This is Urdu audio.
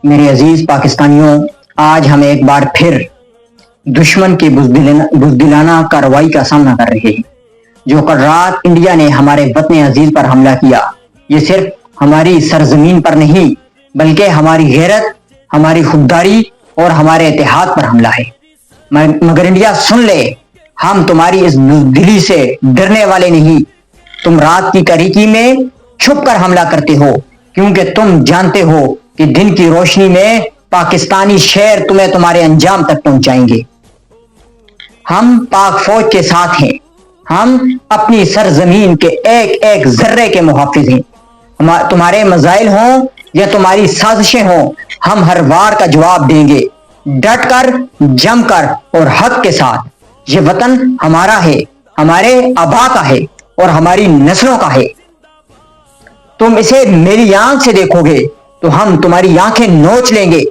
میرے عزیز پاکستانیوں، آج ہم ایک بار پھر دشمن کی بزدلانہ کارروائی کا سامنا کر رہے ہیں۔ جو کل رات انڈیا نے ہمارے وطن عزیز پر حملہ کیا، یہ صرف ہماری سرزمین پر نہیں بلکہ ہماری غیرت، ہماری خودداری اور ہمارے اتحاد پر حملہ ہے۔ مگر انڈیا سن لے، ہم تمہاری اس بزدلی سے ڈرنے والے نہیں۔ تم رات کی تاریکی میں چھپ کر حملہ کرتے ہو کیونکہ تم جانتے ہو کہ دن کی روشنی میں پاکستانی شیر تمہیں تمہارے انجام تک پہنچائیں گے۔ ہم پاک فوج کے ساتھ ہیں۔ ہم اپنی سرزمین کے ایک ایک ذرے کے محافظ ہیں۔ تمہارے مزائل ہوں یا تمہاری سازشیں ہوں، ہم ہر وار کا جواب دیں گے، ڈٹ کر، جم کر اور حق کے ساتھ۔ یہ وطن ہمارا ہے، ہمارے آبا کا ہے اور ہماری نسلوں کا ہے۔ تم اسے میری آنکھ سے دیکھو گے تو ہم تمہاری آنکھیں نوچ لیں گے۔